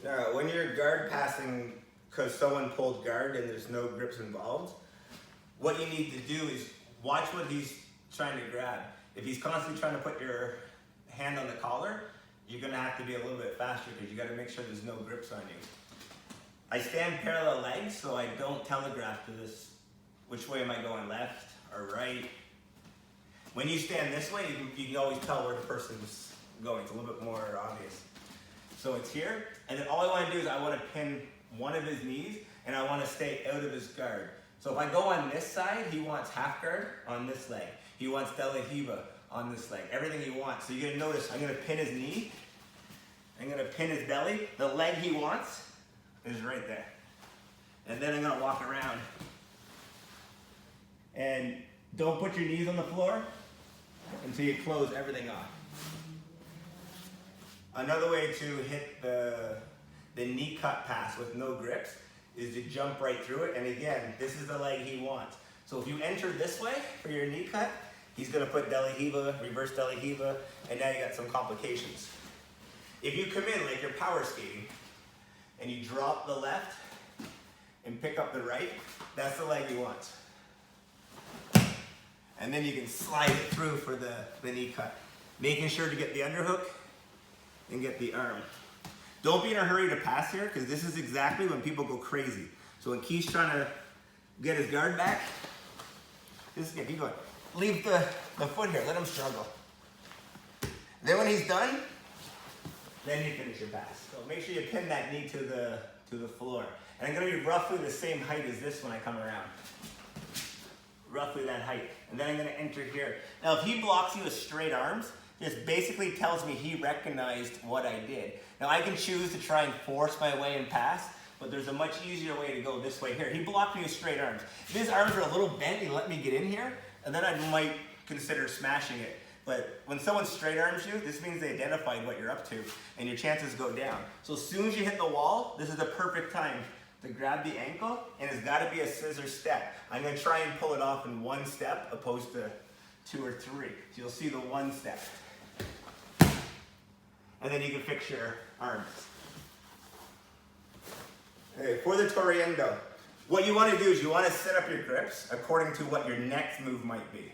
When you're guard passing because someone pulled guard and there's no grips involved, what you need to do is watch what he's trying to grab. If he's constantly trying to put your hand on the collar, you're gonna have to be a little bit faster because you gotta make sure there's no grips on you. I stand parallel legs, so I don't telegraph to this, which way am I going, left or right? When you stand this way, you can always tell where the person's going. It's a little bit more obvious. So it's here, and then all I want to do is I want to pin one of his knees, and I want to stay out of his guard. So if I go on this side, he wants half guard on this leg. He wants de la Hiva on this leg. Everything he wants. So you're going to notice I'm going to pin his knee. I'm going to pin his belly. The leg he wants is right there. And then I'm going to walk around. And don't put your knees on the floor until you close everything off. Another way to hit the knee cut pass with no grips is to jump right through it. And again, this is the leg he wants. So if you enter this way for your knee cut, he's going to put de la Hiva, reverse de la Hiva, and now you got some complications. If you come in like you're power skating and you drop the left and pick up the right, that's the leg he wants. And then you can slide it through for the knee cut. Making sure to get the underhook and get the arm. Don't be in a hurry to pass here, because this is exactly when people go crazy. So when Keith's trying to get his guard back, this is good, keep going. Leave the foot here, let him struggle. Then when he's done, then you finish your pass. So make sure you pin that knee to the floor. And I'm gonna be roughly the same height as this when I come around. Roughly that height. And then I'm gonna enter here. Now if he blocks you with straight arms, this basically tells me he recognized what I did. Now I can choose to try and force my way and pass, but there's a much easier way to go this way here. He blocked me with straight arms. If his arms are a little bent, he let me get in here, and then I might consider smashing it. But when someone straight arms you, this means they identified what you're up to, and your chances go down. So as soon as you hit the wall, this is the perfect time to grab the ankle, and it's gotta be a scissor step. I'm gonna try and pull it off in one step, opposed to 2 or 3. So you'll see the one step. And then you can fix your arms. Okay, for the Toreando, what you want to do is you want to set up your grips according to what your next move might be.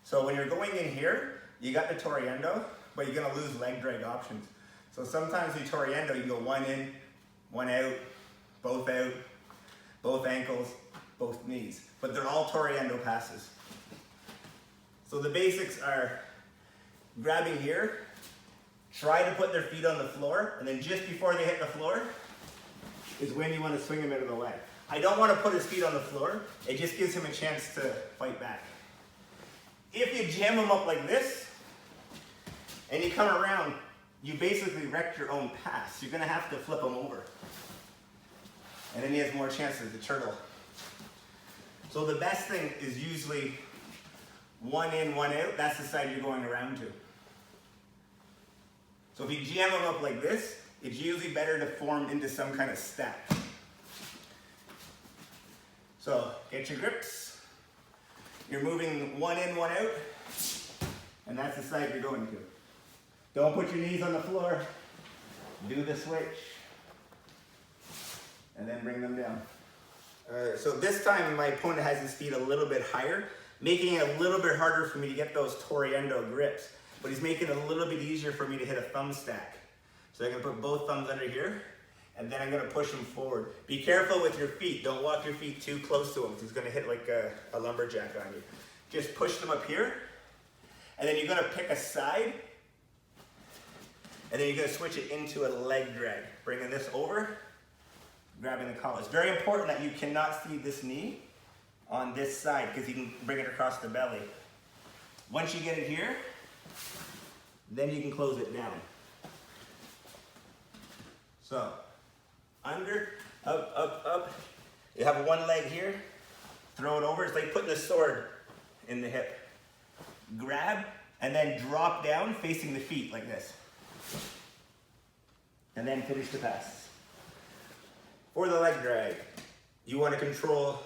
So when you're going in here, you got the Toreando, but you're going to lose leg drag options. So sometimes the Toreando, you go one in, one out, both ankles, both knees. But they're all Toreando passes. So the basics are grabbing here, try to put their feet on the floor, and then just before they hit the floor is when you want to swing them out of the way. I don't want to put his feet on the floor. It just gives him a chance to fight back. If you jam him up like this, and you come around, you basically wrecked your own pass. You're going to have to flip him over. And then he has more chances to turtle. So the best thing is usually one in, one out. That's the side you're going around to. So if you jam them up like this, it's usually better to form into some kind of stack. So get your grips. You're moving one in, one out, and that's the side you're going to. Don't put your knees on the floor. Do the switch, and then bring them down. So this time my opponent has his feet a little bit higher, making it a little bit harder for me to get those Toreando grips. But he's making it a little bit easier for me to hit a thumb stack. So I'm gonna put both thumbs under here, and then I'm gonna push him forward. Be careful with your feet. Don't walk your feet too close to him, because he's gonna hit like a lumberjack on you. Just push them up here, and then you're gonna pick a side, and then you're gonna switch it into a leg drag. Bringing this over, grabbing the collar. It's very important that you cannot see this knee on this side, because you can bring it across the belly. Once you get it here, then you can close it down. So, under, up, up, up. You have one leg here, throw it over. It's like putting a sword in the hip. Grab, and then drop down facing the feet like this. And then finish the pass. For the leg drag, you want to control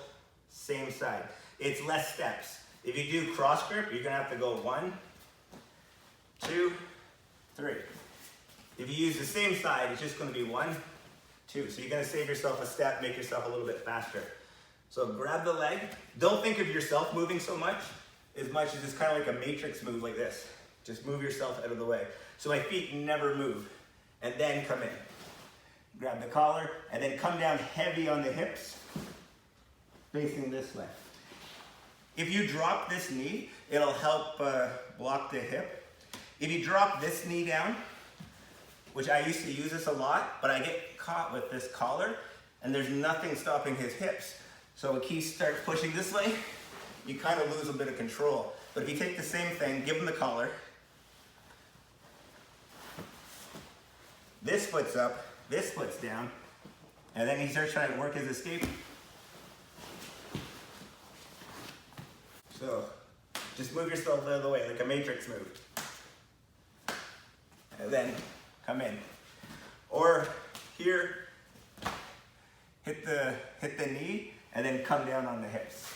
same side. It's less steps. If you do cross grip, you're gonna have to go 1, 2, 3. If you use the same side, it's just going to be 1, 2. So you're gonna save yourself a step, make yourself a little bit faster. So grab the leg. Don't think of yourself moving so much as it's kind of like a matrix move like this. Just move yourself out of the way. So my feet never move. And then come in. Grab the collar, and then come down heavy on the hips, facing this way. If you drop this knee, it'll help block the hip. If you drop this knee down, which I used to use this a lot, but I get caught with this collar, and there's nothing stopping his hips. So when he starts pushing this way, you kind of lose a bit of control. But if you take the same thing, give him the collar, this foot's up, this foot's down, and then he starts trying to work his escape. So just move yourself out of the way like a matrix move. And then come in. Or here, hit the knee, and then come down on the hips.